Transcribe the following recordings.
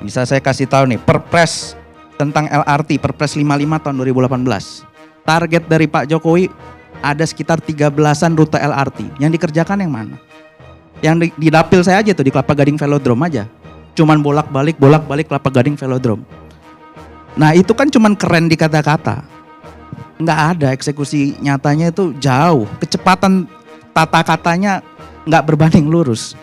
Bisa saya kasih tahu nih, Perpres tentang LRT, Perpres 55 tahun 2018. Target dari Pak Jokowi ada sekitar 13-an rute LRT. Yang dikerjakan yang mana? Yang di dapil saya aja tuh, di Kelapa Gading Velodrome aja. Cuman bolak-balik Kelapa Gading Velodrome. Nah itu kan cuman keren di kata-kata. Nggak ada eksekusi nyatanya, itu jauh. Kecepatan tata katanya nggak berbanding lurus.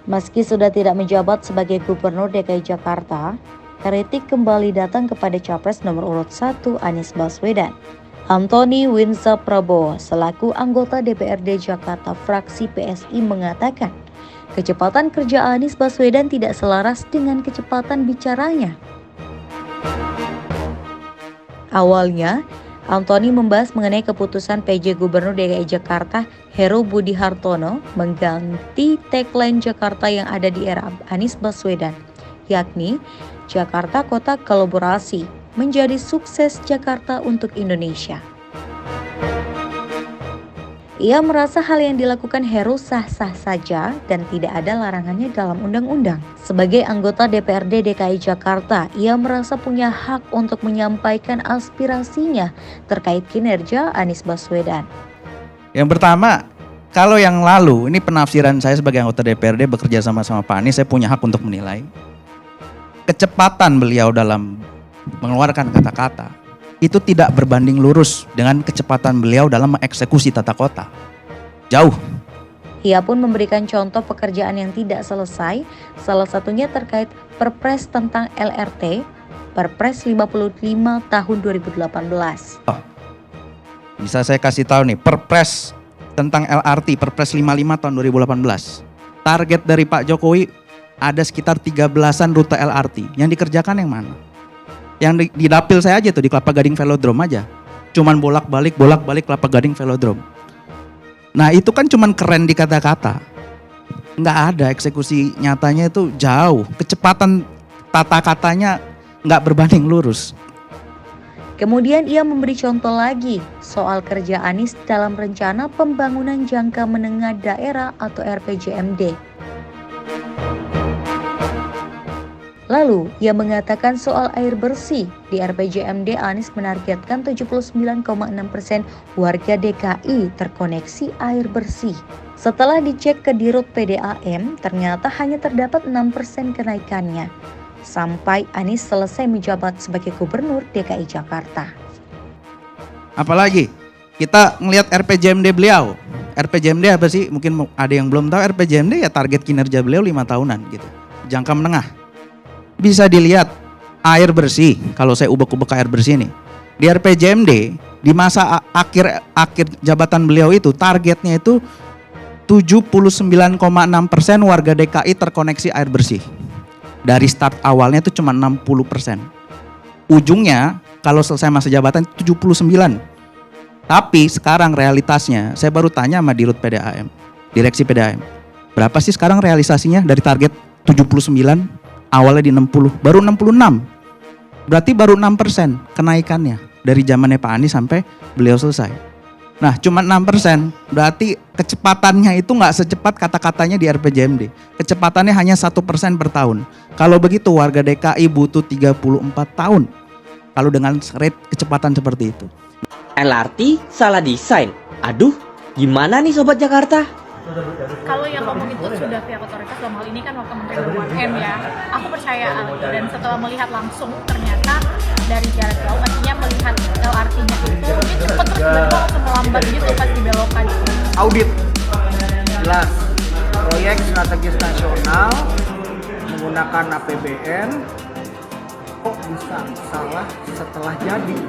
Meski sudah tidak menjabat sebagai Gubernur DKI Jakarta, kritik kembali datang kepada Capres nomor urut 1 Anies Baswedan. Antoni Winsa Prabowo selaku anggota DPRD Jakarta fraksi PSI mengatakan, kecepatan kerja Anies Baswedan tidak selaras dengan kecepatan bicaranya. Awalnya, Antoni membahas mengenai keputusan PJ Gubernur DKI Jakarta Heru Budi Hartono mengganti tagline Jakarta yang ada di era Anies Baswedan, yakni Jakarta Kota Kolaborasi, menjadi sukses Jakarta untuk Indonesia. Ia merasa hal yang dilakukan Heru sah-sah saja dan tidak ada larangannya dalam undang-undang. Sebagai anggota DPRD DKI Jakarta, ia merasa punya hak untuk menyampaikan aspirasinya terkait kinerja Anies Baswedan. Yang pertama, kalau yang lalu, ini penafsiran saya sebagai anggota DPRD bekerja sama Pak Anies, saya punya hak untuk menilai. Kecepatan beliau dalam mengeluarkan kata-kata itu tidak berbanding lurus dengan kecepatan beliau dalam mengeksekusi tata kota. Jauh. Ia pun memberikan contoh pekerjaan yang tidak selesai, salah satunya terkait Perpres tentang LRT, Perpres 55 tahun 2018. Bisa saya kasih tahu nih, Perpres tentang LRT, Perpres 55 tahun 2018. Target dari Pak Jokowi ada sekitar 13-an rute LRT. Yang dikerjakan yang mana? Yang di dapil saya aja tuh, di Kelapa Gading Velodrome aja. Cuman bolak-balik Kelapa Gading Velodrome. Nah itu kan cuman keren di kata-kata. Nggak ada eksekusi nyatanya, itu jauh. Kecepatan tata katanya nggak berbanding lurus. Kemudian ia memberi contoh lagi soal kerja Anies dalam rencana pembangunan jangka menengah daerah atau RPJMD. Lalu, ia mengatakan soal air bersih. Di RPJMD, Anies menargetkan 79,6% warga DKI terkoneksi air bersih. Setelah dicek ke Dirut PDAM, ternyata hanya terdapat 6% kenaikannya. Sampai Anies selesai menjabat sebagai Gubernur DKI Jakarta. Apalagi, kita ngelihat RPJMD beliau. RPJMD apa sih? Mungkin ada yang belum tahu, RPJMD ya target kinerja beliau 5 tahunan gitu. Jangka menengah. Bisa dilihat air bersih, kalau saya ubek-ubek air bersih nih. Di RPJMD, di masa akhir jabatan beliau itu, targetnya itu 79,6% warga DKI terkoneksi air bersih. Dari start awalnya itu cuma 60%. Ujungnya, kalau selesai masa jabatan 79%. Tapi sekarang realitasnya, saya baru tanya sama Dirut PDAM, Direksi PDAM. Berapa sih sekarang realisasinya dari target 79%? Awalnya di 60, baru 66. Berarti baru 6% kenaikannya dari zamannya Pak Anies sampai beliau selesai. Nah, cuma 6%, berarti kecepatannya itu nggak secepat kata-katanya di RPJMD. Kecepatannya hanya 1% per tahun. Kalau begitu warga DKI butuh 34 tahun. Kalau dengan rate kecepatan seperti itu. LRT salah desain. Aduh, gimana nih Sobat Jakarta? Kalau yang ngomong itu sudah pihak otoritas, dalam hal ini kan Kementerian BUMN ya. Aku percaya dan setelah melihat langsung ternyata dari jarak jauh, artinya melihat LRT-nya itu dia cepet terus tiba-tiba langsung melambat gitu pas dibelokan. Audit jelas proyek strategis nasional menggunakan APBN kok bisa salah setelah jadi.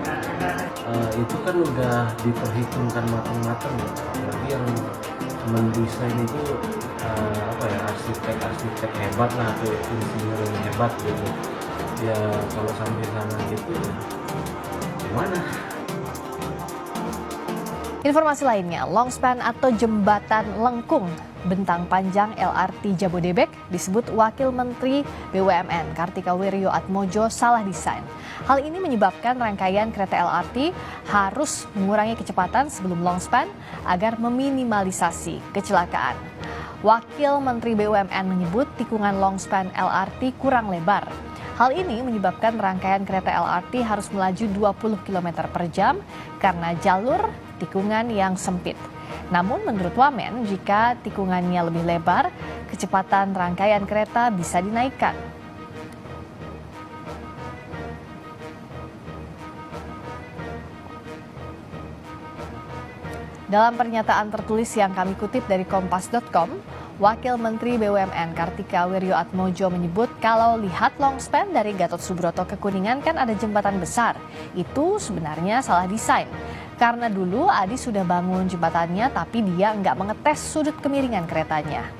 Itu kan udah diperhitungkan matang-matang ya. Apalagi yang mendesain itu arsitek hebat lah atau insinyur yang hebat gitu. Ya kalau sampai sana gitu ya gimana? Informasi lainnya, longspan atau jembatan lengkung bentang panjang LRT Jabodebek disebut Wakil Menteri BUMN Kartika Wirjoatmojo salah desain. Hal ini menyebabkan rangkaian kereta LRT harus mengurangi kecepatan sebelum long span agar meminimalisasi kecelakaan. Wakil Menteri BUMN menyebut tikungan long span LRT kurang lebar. Hal ini menyebabkan rangkaian kereta LRT harus melaju 20 km per jam karena jalur tikungan yang sempit. Namun menurut Wamen, jika tikungannya lebih lebar, kecepatan rangkaian kereta bisa dinaikkan. Dalam pernyataan tertulis yang kami kutip dari kompas.com, Wakil Menteri BUMN Kartika Wirjoatmojo menyebut kalau lihat long span dari Gatot Subroto ke Kuningan kan ada jembatan besar. Itu sebenarnya salah desain. Karena dulu Adi sudah bangun jembatannya tapi dia nggak mengetes sudut kemiringan keretanya.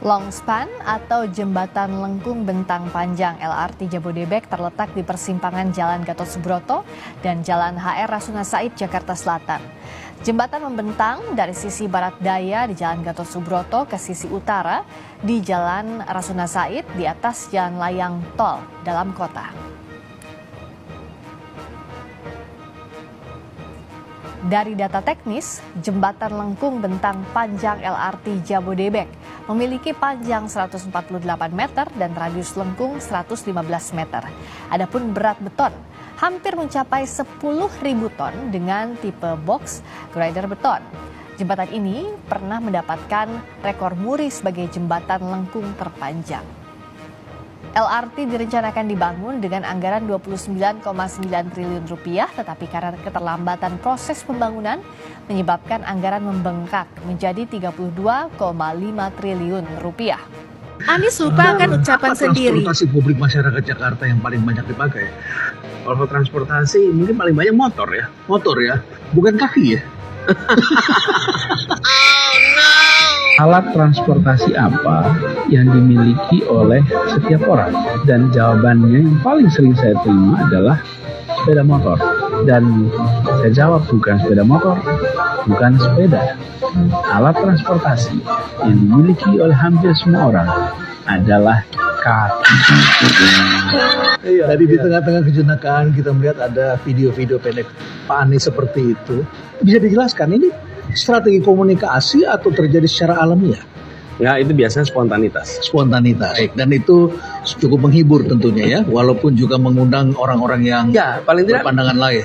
Long span atau jembatan lengkung bentang panjang LRT Jabodebek terletak di persimpangan Jalan Gatot Subroto dan Jalan HR Rasuna Said, Jakarta Selatan. Jembatan membentang dari sisi barat daya di Jalan Gatot Subroto ke sisi utara di Jalan Rasuna Said di atas jalan layang tol dalam kota. Dari data teknis, jembatan lengkung bentang panjang LRT Jabodebek memiliki panjang 148 meter dan radius lengkung 115 meter. Adapun berat beton hampir mencapai 10.000 ton dengan tipe box grider beton. Jembatan ini pernah mendapatkan rekor muri sebagai jembatan lengkung terpanjang. LRT direncanakan dibangun dengan anggaran 29,9 triliun rupiah, tetapi karena keterlambatan proses pembangunan menyebabkan anggaran membengkak menjadi 32,5 triliun rupiah. Anies lupa akan ucapan sendiri. Transportasi publik masyarakat Jakarta yang paling banyak dipakai. Kalau transportasi mungkin paling banyak motor ya, bukan kaki ya. Alat transportasi apa yang dimiliki oleh setiap orang? Dan jawabannya yang paling sering saya terima adalah sepeda motor. Dan saya jawab bukan sepeda motor, bukan sepeda. Alat transportasi yang dimiliki oleh hampir semua orang adalah kaki. Tadi di tengah-tengah kejenakaan kita melihat ada video-video pendek Pak Anies seperti itu. Bisa dijelaskan ini strategi komunikasi atau terjadi secara alamiah? Ya, itu biasanya spontanitas. Spontanitas. Dan itu cukup menghibur tentunya ya, walaupun juga mengundang orang-orang yang Ya, paling tidak berpandangan lain.